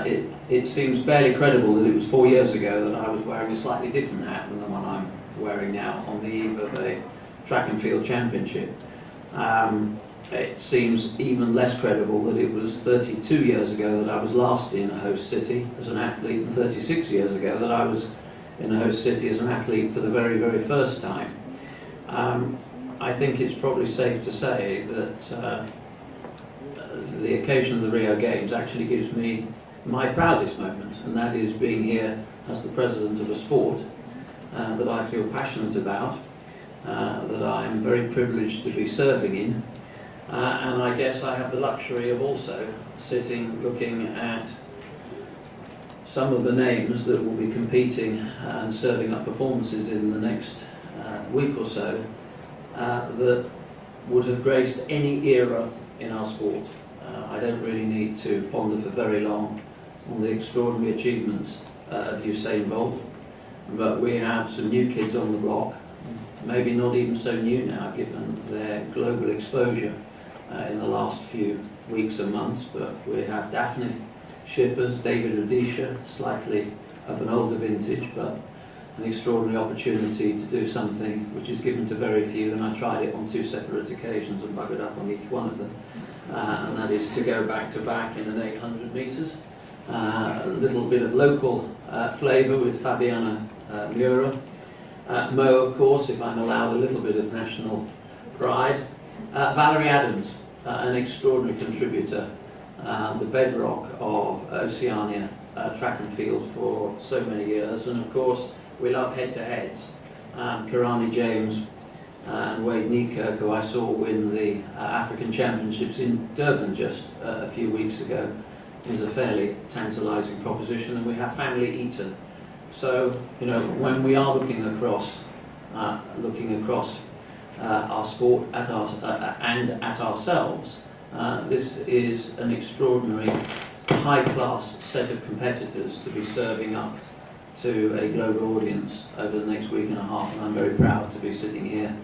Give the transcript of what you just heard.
it seems barely credible that it was 4 years ago that I was wearing a slightly different hat than the one I'm wearing now on the eve of a track and field championship. It seems even less credible that it was 32 years ago that I was last in a host city as an athlete, and 36 years ago that I was in a host city as an athlete for the very, very first time. I think it's probably safe to say that the occasion of the Rio Games actually gives me my proudest moment, and that is being here as the president of a sport that I feel passionate about, that I'm very privileged to be serving in, and I guess I have the luxury of also sitting looking at some of the names that will be competing and serving up performances in the next week or so that would have graced any era in our sport. I don't really need to ponder for very long on the extraordinary achievements of Usain Bolt, but we have some new kids on the block, maybe not even so new now given their global exposure in the last few weeks and months, but we have Daphne Shippers, David Rudisha, slightly of an older vintage, but an extraordinary opportunity to do something which is given to very few, and I tried it on 2 separate occasions and buggered up on each one of them, and that is to go back to back in an 800 metres. A little bit of local flavour with Fabiana Mura. Mo, of course, if I'm allowed a little bit of national pride. Valerie Adams, an extraordinary contributor, the bedrock of Oceania track and field for so many years, and of course we love head-to-heads. Karani James and Wade Niekirk, who I saw win the African Championships in Durban just a few weeks ago, is a fairly tantalising proposition, and we have Family Eaton. So, you know, when we are looking across our sport at and at ourselves, this is an extraordinary high-class set of competitors to be serving up to a global audience over the next week and a half, and I'm very proud to be sitting here